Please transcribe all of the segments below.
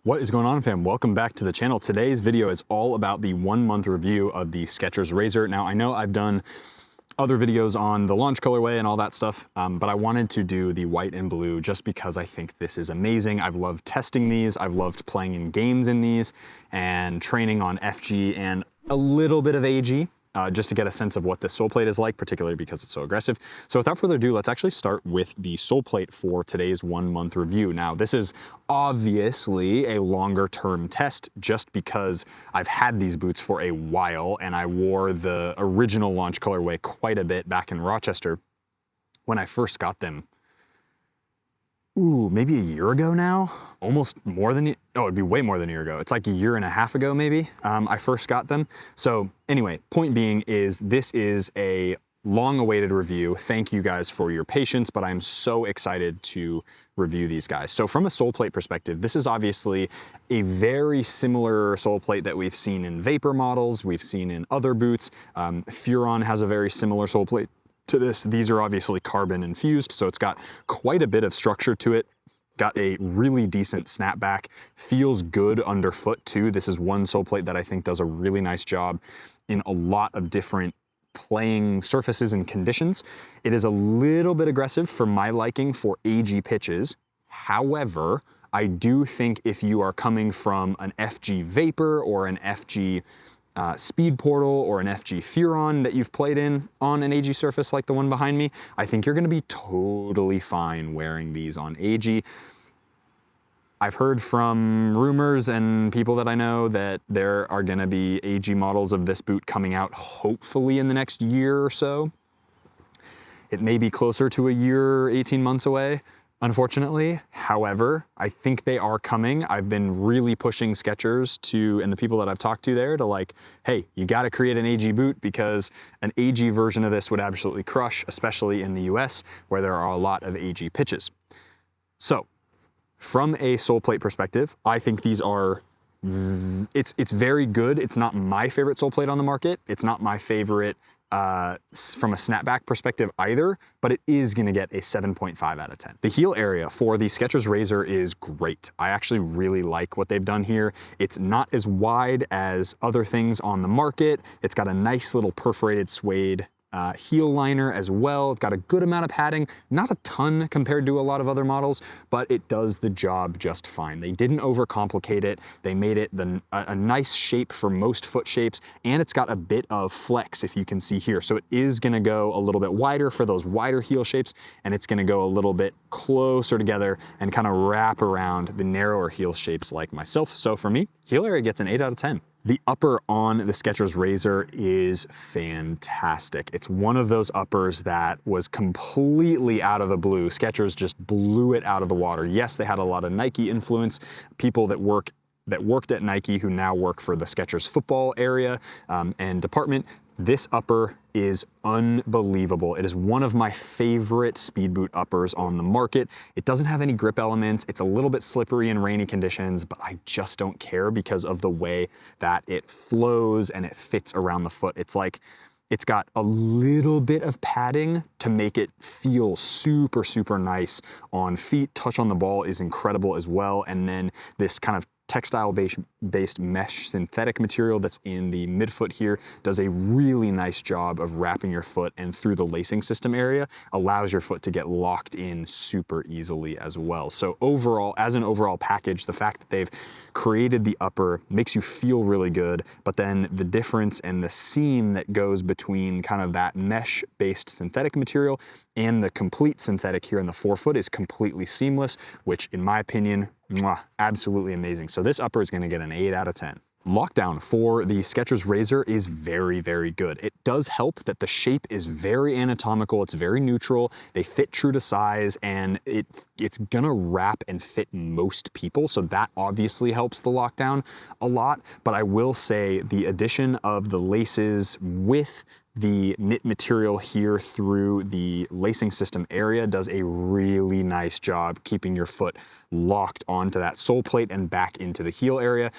What is going on, fam? Welcome back to the channel. Today's video is all about the 1 month review of the Skechers Razor. Now, I know I've done other videos on the launch colorway and all that stuff, but I wanted to do the white and blue just because I think this is amazing. I've loved testing these. I've loved playing in games in these and training on FG and a little bit of AG. Just to get a sense of what this Soleplate is like, particularly because it's so aggressive. So without further ado, let's actually start with the Soleplate for today's 1 month review. Now, this is obviously a longer term test just because I've had these boots for a while and I wore the original launch colorway quite a bit back in Rochester when I first got them. Maybe a year ago now, almost more than, it'd be way more than a year ago. It's like a year and a half ago, maybe, I first got them. So anyway, point being is this is a long-awaited review. Thank you guys for your patience, but I'm so excited to review these guys. So from a Soleplate perspective, this is obviously a very similar Soleplate that we've seen in Vapor models, we've seen in other boots. Furon has a very similar Soleplate to this. These are obviously carbon infused, so it's got quite a bit of structure to it. Got a really decent snapback, feels good underfoot too. This is one Soleplate that I think does a really nice job in a lot of different playing surfaces and conditions. It is a little bit aggressive for my liking for AG pitches. However, I do think if you are coming from an FG Vapor or an FG Speed Portal or an FG Furon that you've played in on an AG surface like the one behind me, I think you're gonna be totally fine wearing these on AG. I've heard from rumors and people that I know that there are gonna be AG models of this boot coming out hopefully in the next year or so. It may be closer to a year, 18 months away, unfortunately. However, I think they are coming. I've been really pushing Skechers to, and the people that I've talked to there, to like, hey, you gotta create an AG boot because an AG version of this would absolutely crush, especially in the US where there are a lot of AG pitches. So from a Soleplate perspective, I think these are, it's very good. It's not my favorite Soleplate on the market. It's not my favorite from a snapback perspective either, but it is gonna get a 7.5 out of 10. The heel area for the Skechers Razor is great. I actually really like what they've done here. It's not as wide as other things on the market. It's got a nice little perforated suede heel liner as well. It's got a good amount of padding, not a ton compared to a lot of other models, but it does the job just fine. They didn't overcomplicate it. They made it a nice shape for most foot shapes, and it's got a bit of flex, if you can see here. So it is gonna go a little bit wider for those wider heel shapes, and it's gonna go a little bit closer together and kind of wrap around the narrower heel shapes like myself. So for me, heel area gets an 8 out of 10. The upper on the Skechers Razor is fantastic. It's one of those uppers that was completely out of the blue. Skechers just blew it out of the water. Yes, they had a lot of Nike influence, people that worked at Nike who now work for the Skechers football area and department. This upper is unbelievable. It is one of my favorite speed boot uppers on the market. It doesn't have any grip elements. It's a little bit slippery in rainy conditions, but I just don't care because of the way that it flows and it fits around the foot. It's like, it's got a little bit of padding to make it feel super, super nice on feet. Touch on the ball is incredible as well. And then this kind of textile-based mesh synthetic material that's in the midfoot here does a really nice job of wrapping your foot, and through the lacing system area allows your foot to get locked in super easily as well. So overall, as an overall package, the fact that they've created the upper makes you feel really good, but then the difference and the seam that goes between kind of that mesh-based synthetic material and the complete synthetic here in the forefoot is completely seamless, which in my opinion, absolutely amazing. So this upper is gonna get an 8 out of 10. Lockdown for the Skechers Razor is very, very good. It does help that the shape is very anatomical, it's very neutral, they fit true to size, and it's gonna wrap and fit most people, so that obviously helps the lockdown a lot. But I will say the addition of the laces with the knit material here through the lacing system area does a really nice job keeping your foot locked onto that sole plate and back into the heel area.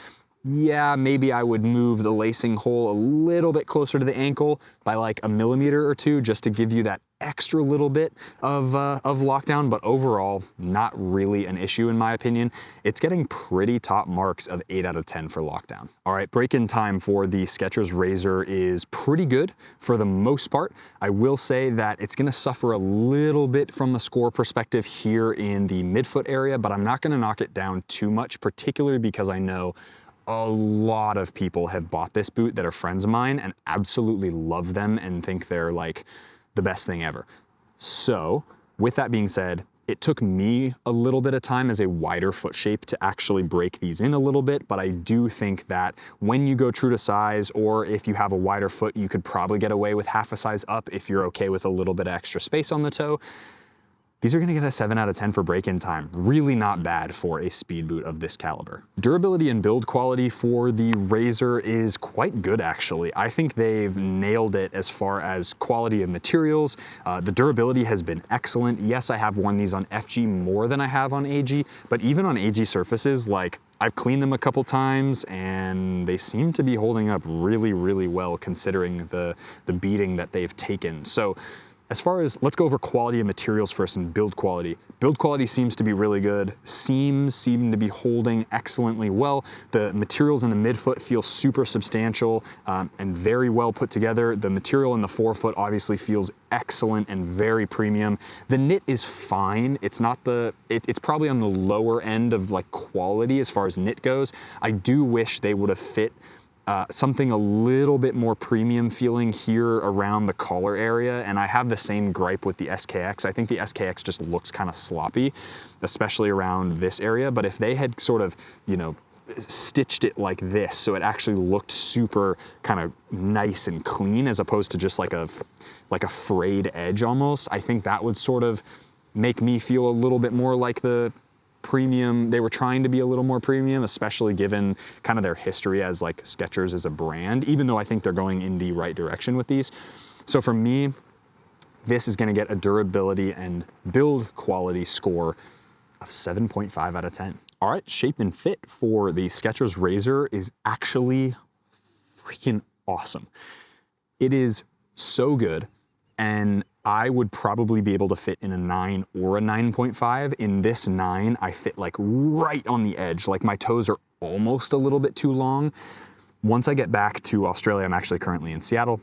Yeah, maybe I would move the lacing hole a little bit closer to the ankle by like a millimeter or two just to give you that extra little bit of lockdown, but overall, not really an issue in my opinion. It's getting pretty top marks of 8 out of 10 for lockdown. All right, break-in time for the Skechers Razor is pretty good for the most part. I will say that it's gonna suffer a little bit from a score perspective here in the midfoot area, but I'm not gonna knock it down too much, particularly because I know a lot of people have bought this boot that are friends of mine and absolutely love them and think they're like the best thing ever. So with that being said, it took me a little bit of time as a wider foot shape to actually break these in a little bit, but I do think that when you go true to size, or if you have a wider foot, you could probably get away with half a size up if you're okay with a little bit of extra space on the toe. These are gonna get a 7 out of 10 for break-in time. Really not bad for a speed boot of this caliber. Durability and build quality for the Razor is quite good actually. I think they've nailed it as far as quality of materials. The durability has been excellent. Yes, I have worn these on FG more than I have on AG, but even on AG surfaces, like I've cleaned them a couple times and they seem to be holding up really, really well considering the beating that they've taken. So as far as, let's go over quality of materials first and build quality. Build quality seems to be really good. Seams seem to be holding excellently well. The materials in the midfoot feel super substantial and very well put together. The material in the forefoot obviously feels excellent and very premium. The knit is fine. It's not it's probably on the lower end of like quality as far as knit goes. I do wish they would have fit something a little bit more premium feeling here around the collar area, and I have the same gripe with the SKX. I think the SKX just looks kind of sloppy, especially around this area, but if they had sort of, you know, stitched it like this so it actually looked super kind of nice and clean as opposed to just like a frayed edge almost, I think that would sort of make me feel a little bit more like the premium. They were trying to be a little more premium, especially given kind of their history as like Skechers as a brand, even though I think they're going in the right direction with these. So for me, this is gonna get a durability and build quality score of 7.5 out of 10. All right, shape and fit for the Skechers Razor is actually freaking awesome. It is so good, and I would probably be able to fit in a 9 or a 9.5. In this 9, I fit like right on the edge. Like my toes are almost a little bit too long. Once I get back to Australia, I'm actually currently in Seattle.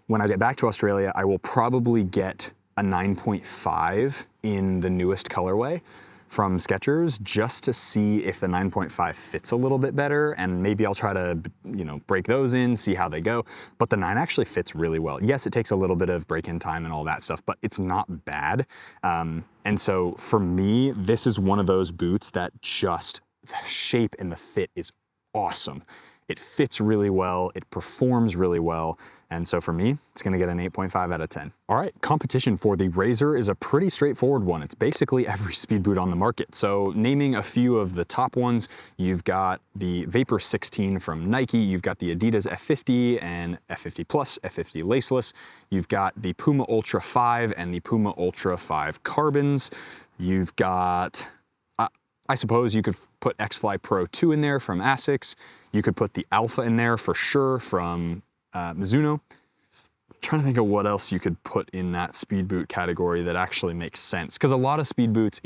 When I get back to Australia, I will probably get a 9.5 in the newest colorway from Skechers just to see if the 9.5 fits a little bit better, and maybe I'll try to, you know, break those in, see how they go. But the 9 actually fits really well. Yes, it takes a little bit of break-in time and all that stuff, but it's not bad. And so for me, this is one of those boots that just, the shape and the fit is awesome. It fits really well, it performs really well, and so for me, it's gonna get an 8.5 out of 10. All right, competition for the Razor is a pretty straightforward one. It's basically every speed boot on the market. So naming a few of the top ones, you've got the Vapor 16 from Nike, you've got the Adidas F50 and F50 Plus, F50 Laceless, you've got the Puma Ultra 5 and the Puma Ultra 5 Carbons, you've got, I suppose you could put X-Fly Pro 2 in there from Asics, you could put the Alpha in there for sure from Mizuno. Trying to think of what else you could put in that speed boot category that actually makes sense. Because a lot of speed boots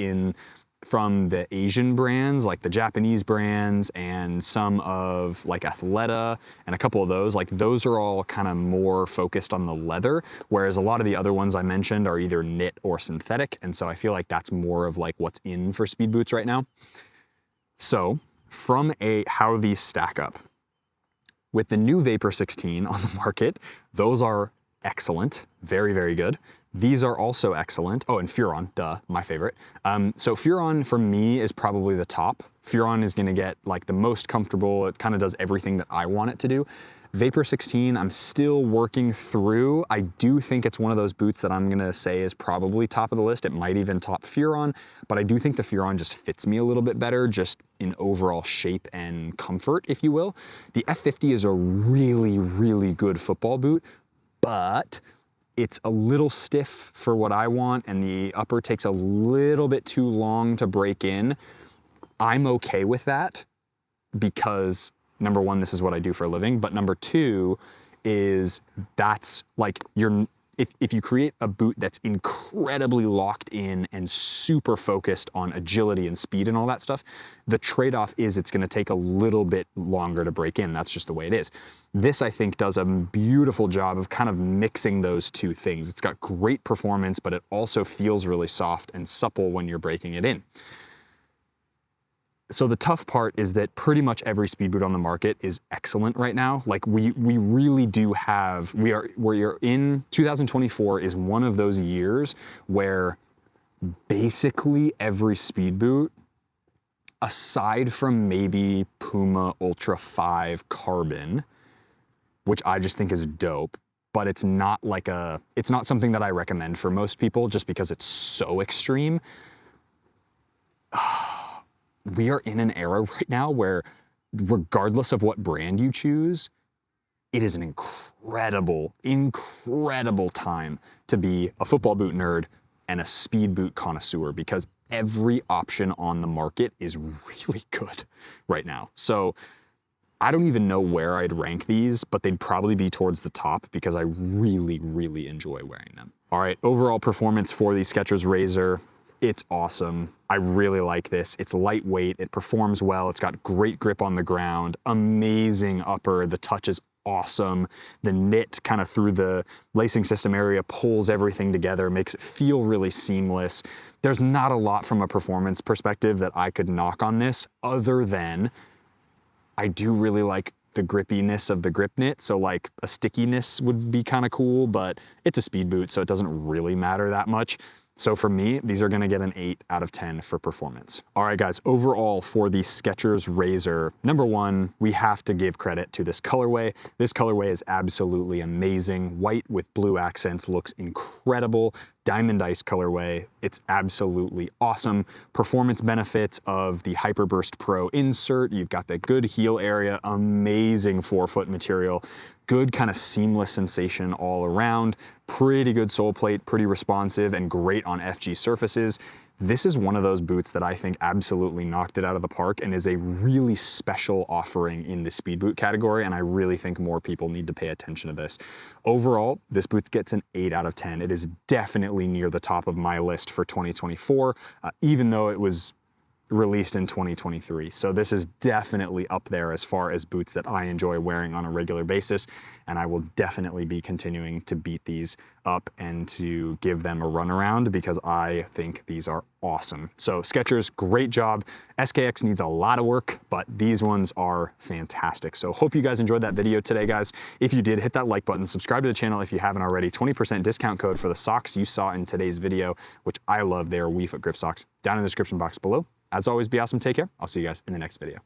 from the Asian brands, like the Japanese brands and some of like Athleta and a couple of those, like those are all kind of more focused on the leather, whereas a lot of the other ones I mentioned are either knit or synthetic. And so I feel like that's more of like what's in for speed boots right now. So from how these stack up, with the new Vapor 16 on the market, those are excellent, very, very good. These are also excellent. Oh, and Furon, duh, my favorite. So Furon for me is probably the top. Furon is gonna get like the most comfortable. It kind of does everything that I want it to do. Vapor 16, I'm still working through. I do think it's one of those boots that I'm gonna say is probably top of the list. It might even top Furon, but I do think the Furon just fits me a little bit better, just in overall shape and comfort, if you will. The F50 is a really, really good football boot, but it's a little stiff for what I want, and the upper takes a little bit too long to break in. I'm okay with that because number one, this is what I do for a living, but number two is that's like if you create a boot that's incredibly locked in and super focused on agility and speed and all that stuff, the trade-off is it's gonna take a little bit longer to break in. That's just the way it is. This, I think, does a beautiful job of kind of mixing those two things. It's got great performance, but it also feels really soft and supple when you're breaking it in. So the tough part is that pretty much every speed boot on the market is excellent right now. Like we really do have, we're in 2024 is one of those years where basically every speed boot, aside from maybe Puma Ultra 5 Carbon, which I just think is dope, but it's not something that I recommend for most people just because it's so extreme. We are in an era right now where regardless of what brand you choose, it is an incredible, incredible time to be a football boot nerd and a speed boot connoisseur because every option on the market is really good right now. So I don't even know where I'd rank these, but they'd probably be towards the top because I really, really enjoy wearing them. All right, overall performance for the Skechers Razor, it's awesome. I really like this. It's lightweight, it performs well, it's got great grip on the ground, amazing upper, the touch is awesome. The knit kind of through the lacing system area pulls everything together, makes it feel really seamless. There's not a lot from a performance perspective that I could knock on this other than I do really like the grippiness of the grip knit, so like a stickiness would be kind of cool, but it's a speed boot, so it doesn't really matter that much. So for me, these are gonna get an 8 out of 10 for performance. All right, guys, overall for the Skechers Razor, number one, we have to give credit to this colorway. This colorway is absolutely amazing. White with blue accents looks incredible. Diamond Ice colorway, it's absolutely awesome. Performance benefits of the Hyperburst Pro insert. You've got the good heel area, amazing forefoot material, good kind of seamless sensation all around, pretty good sole plate, pretty responsive and great on FG surfaces. This is one of those boots that I think absolutely knocked it out of the park and is a really special offering in the speed boot category, and I really think more people need to pay attention to this. Overall, this boot gets an 8 out of 10. It is definitely near the top of my list for 2024, even though it was released in 2023. So this is definitely up there as far as boots that I enjoy wearing on a regular basis, and I will definitely be continuing to beat these up and to give them a run around because I think these are awesome. So Skechers, great job. SKX needs a lot of work, but these ones are fantastic. So hope you guys enjoyed that video today, guys. If you did, hit that like button, subscribe to the channel if you haven't already. 20% discount code for the socks you saw in today's video, which I love. They are WeFoot grip socks, down in the description box below. As always, be awesome, take care. I'll see you guys in the next video.